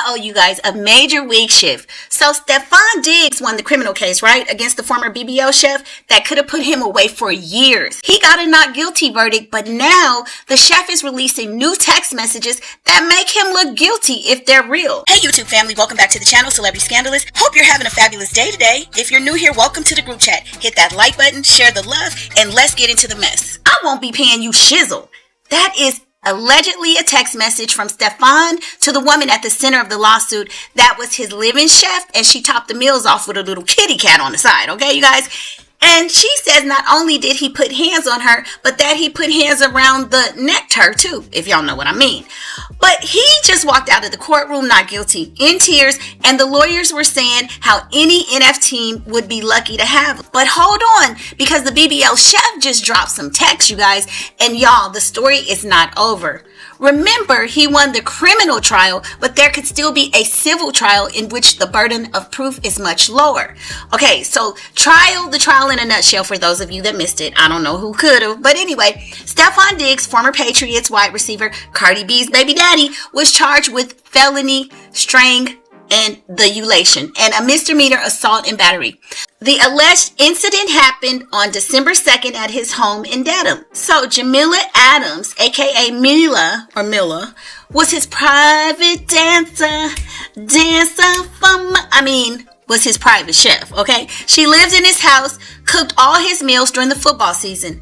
Uh-oh, you guys, a major wig shift. So Stefon Diggs won the criminal case, right, against the former BBL chef that could have put him away for years. He got a not guilty verdict, but now the chef is releasing new text messages that make him look guilty if they're real. Hey YouTube family, welcome back to the channel, Celebrity Scandalust. Hope you're having a fabulous day today. If you're new here, welcome to the group chat. Hit that like button, share the love, and let's get into the mess. I won't be paying you shizzle. That is allegedly a text message from Stefon to the woman at the center of the lawsuit that was his live-in chef, and she topped the meals off with a little kitty cat on the side, okay, you guys? And she says not only did he put hands on her, but that he put hands around the neck to her too, if y'all know what I mean. But he just walked out of the courtroom not guilty, in tears, and the lawyers were saying how any NF team would be lucky to have him. But hold on, because the BBL chef just dropped some text, you guys, and y'all, the story is not over. Remember, he won the criminal trial, but there could still be a civil trial in which the burden of proof is much lower. Okay, so the trial in a nutshell for those of you that missed it. I don't know who could have, but anyway, Stefon Diggs, former Patriots wide receiver, Cardi B's baby daddy, was charged with felony, and the ulation, and a misdemeanor assault and battery. The alleged incident happened on December 2nd at his home in Dedham. So Jamila Adams, aka Mila, was his private was his private chef, okay? She lived in his house, cooked all his meals during the football season.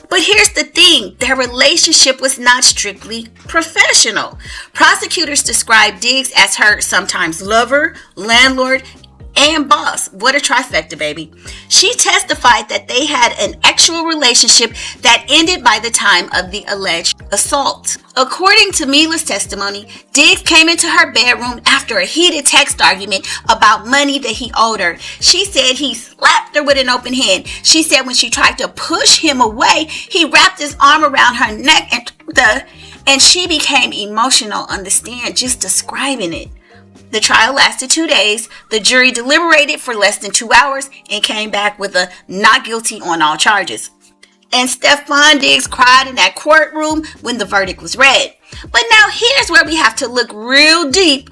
But here's the thing, their relationship was not strictly professional. Prosecutors described Diggs as her sometimes lover, landlord, and boss. What a trifecta, baby. She testified that they had an actual relationship that ended by the time of the alleged assault. According to Mila's testimony, Diggs came into her bedroom after a heated text argument about money that he owed her. She said he slapped her with an open hand. She said when she tried to push him away, he wrapped his arm around her neck and she became emotional on the stand just describing it. The trial lasted 2 days. The jury deliberated for less than 2 hours and came back with a not guilty on all charges. And Stefon Diggs cried in that courtroom when the verdict was read. But now here's where we have to look real deep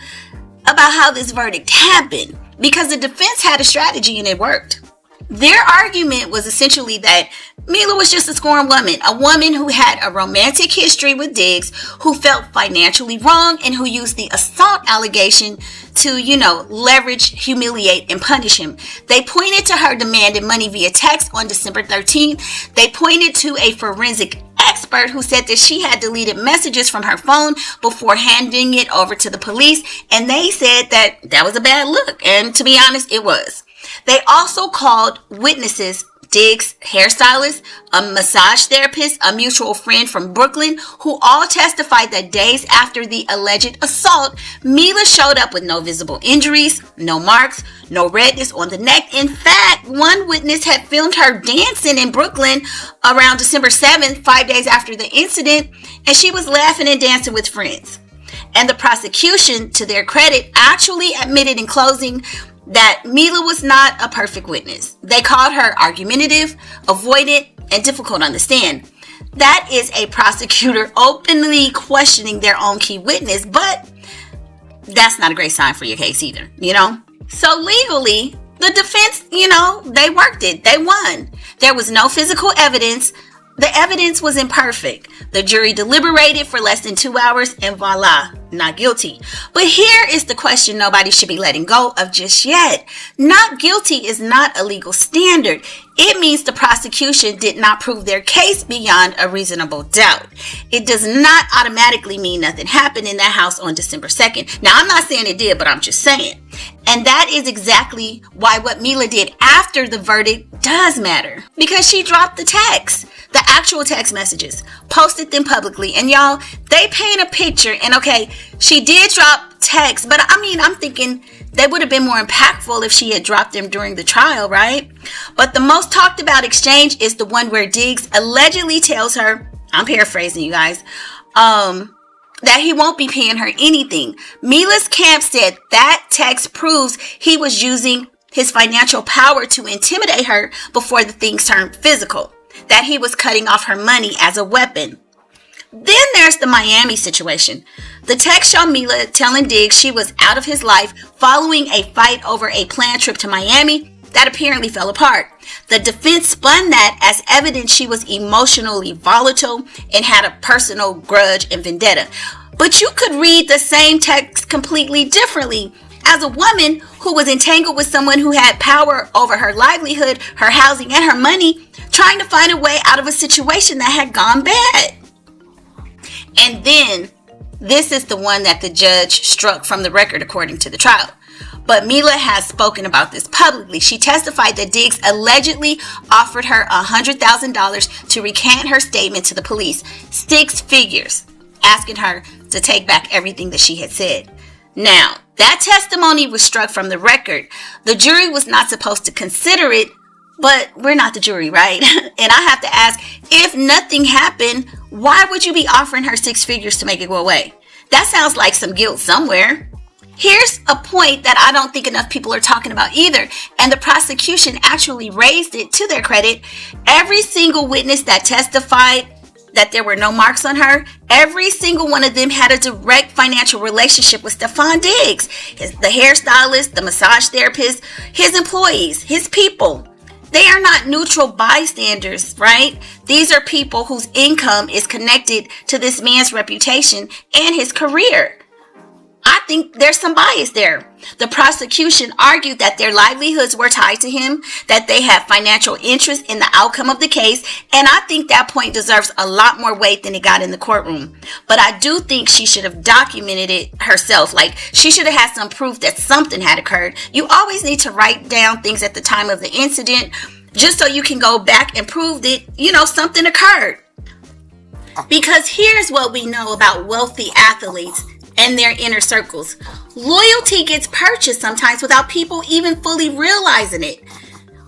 about how this verdict happened, because the defense had a strategy and it worked. Their argument was essentially that Mila was just a scorned woman, a woman who had a romantic history with Diggs, who felt financially wrong, and who used the assault allegation to, leverage, humiliate, and punish him. They pointed to her demanding money via text on December 13th. They pointed to a forensic expert who said that she had deleted messages from her phone before handing it over to the police, and they said that that was a bad look, and to be honest, it was. They also called witnesses, Diggs' hairstylist, a massage therapist, a mutual friend from Brooklyn, who all testified that days after the alleged assault, Mila showed up with no visible injuries, no marks, no redness on the neck. In fact, one witness had filmed her dancing in Brooklyn around December 7th, 5 days after the incident, and she was laughing and dancing with friends. And the prosecution, to their credit, actually admitted in closing that Mila was not a perfect witness. They called her argumentative, avoidant, and difficult to understand. That is a prosecutor openly questioning their own key witness, but that's not a great sign for your case either, So legally, the defense, they worked it. They won. There was no physical evidence. The evidence was imperfect. The jury deliberated for less than 2 hours and voila, not guilty. But here is the question nobody should be letting go of just yet. Not guilty is not a legal standard. It means the prosecution did not prove their case beyond a reasonable doubt. It does not automatically mean nothing happened in that house on December 2nd. Now, I'm not saying it did, but I'm just saying. And that is exactly why what Mila did after the verdict does matter. Because she dropped the text. The actual text messages, posted them publicly, and y'all, they paint a picture. And okay, she did drop text, but I'm thinking they would have been more impactful if she had dropped them during the trial, right? But the most talked about exchange is the one where Diggs allegedly tells her, I'm paraphrasing you guys, that he won't be paying her anything. Mila's camp said that text proves he was using his financial power to intimidate her before the things turned physical, that he was cutting off her money as a weapon. Then there's the Miami situation. The text showed Mila telling Diggs she was out of his life following a fight over a planned trip to Miami that apparently fell apart. The defense spun that as evidence she was emotionally volatile and had a personal grudge and vendetta. But you could read the same text completely differently. As a woman who was entangled with someone who had power over her livelihood, her housing, and her money, trying to find a way out of a situation that had gone bad. And then, this is the one that the judge struck from the record according to the trial. But Mila has spoken about this publicly. She testified that Diggs allegedly offered her $100,000 to recant her statement to the police. 6 figures, asking her to take back everything that she had said. Now, that testimony was struck from the record. The jury was not supposed to consider it, but we're not the jury, right? And I have to ask, if nothing happened, why would you be offering her 6 figures to make it go away? That sounds like some guilt somewhere. Here's a point that I don't think enough people are talking about either, and the prosecution actually raised it to their credit. Every single witness that testified that there were no marks on her, every single one of them had a direct financial relationship with Stefon Diggs, the hairstylist, the massage therapist, his employees, his people. They are not neutral bystanders, right? These are people whose income is connected to this man's reputation and his career. I think there's some bias there. The prosecution argued that their livelihoods were tied to him, that they had financial interest in the outcome of the case, and I think that point deserves a lot more weight than it got in the courtroom. But I do think she should have documented it herself. Like, she should have had some proof that something had occurred. You always need to write down things at the time of the incident, just so you can go back and prove that, something occurred. Because here's what we know about wealthy athletes and their inner circles. Loyalty gets purchased sometimes without people even fully realizing it.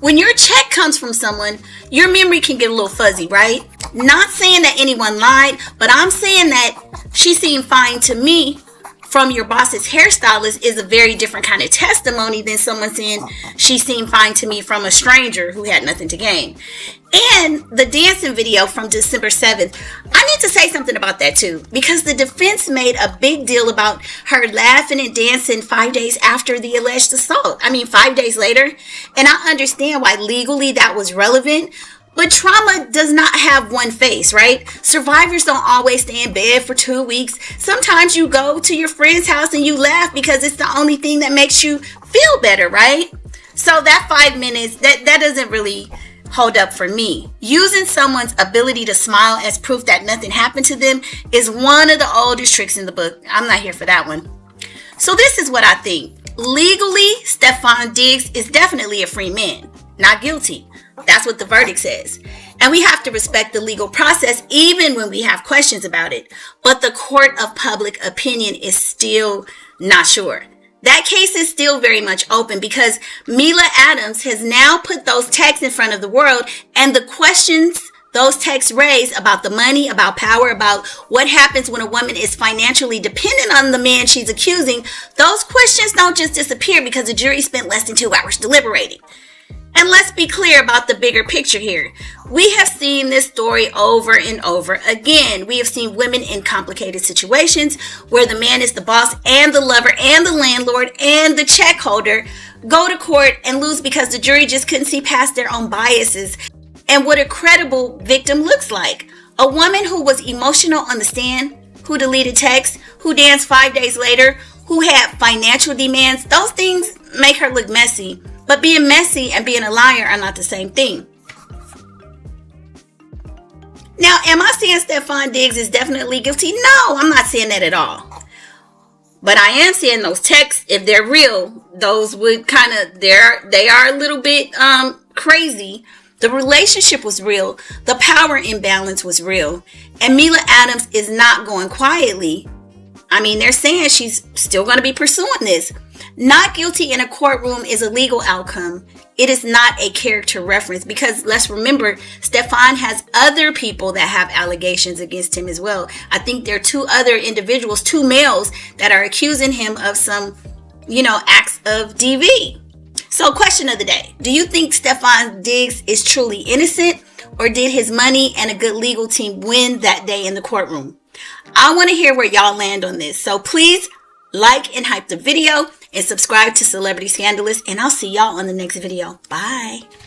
When your check comes from someone, your memory can get a little fuzzy, right? Not saying that anyone lied, but I'm saying that she seemed fine to me from your boss's hairstylist is a very different kind of testimony than someone saying she seemed fine to me from a stranger who had nothing to gain. And the dancing video from December 7th, I need to say something about that too, because the defense made a big deal about her laughing and dancing 5 days after the alleged assault. 5 days later. And I understand why legally that was relevant. But trauma does not have one face, right? Survivors don't always stay in bed for 2 weeks. Sometimes you go to your friend's house and you laugh because it's the only thing that makes you feel better, right? So that 5 minutes, that doesn't really hold up for me. Using someone's ability to smile as proof that nothing happened to them is one of the oldest tricks in the book. I'm not here for that one. So this is what I think. Legally, Stefon Diggs is definitely a free man, not guilty. That's what the verdict says. And we have to respect the legal process even when we have questions about it. But the court of public opinion is still not sure. That case is still very much open because Jamila Adams has now put those texts in front of the world, and the questions those texts raise about the money, about power, about what happens when a woman is financially dependent on the man she's accusing, those questions don't just disappear because the jury spent less than 2 hours deliberating. And let's be clear about the bigger picture here. We have seen this story over and over again. We have seen women in complicated situations where the man is the boss and the lover and the landlord and the check holder go to court and lose because the jury just couldn't see past their own biases and what a credible victim looks like. A woman who was emotional on the stand, who deleted texts, who danced 5 days later, who had financial demands, those things make her look messy. But being messy and being a liar are not the same thing. Now, am I saying Stefon Diggs is definitely guilty? No, I'm not saying that at all. But I am saying those texts, if they're real, those would they are a little bit crazy. The relationship was real. The power imbalance was real. And Jamila Adams is not going quietly. They're saying she's still going to be pursuing this. Not guilty in a courtroom is a legal outcome. It is not a character reference because let's remember, Stefon has other people that have allegations against him as well. I think there are 2 other individuals, 2 males that are accusing him of some, acts of DV. So question of the day, do you think Stefon Diggs is truly innocent or did his money and a good legal team win that day in the courtroom? I want to hear where y'all land on this. So please like and hype the video and subscribe to Celebrity Scandalust, and I'll see y'all on the next video. Bye.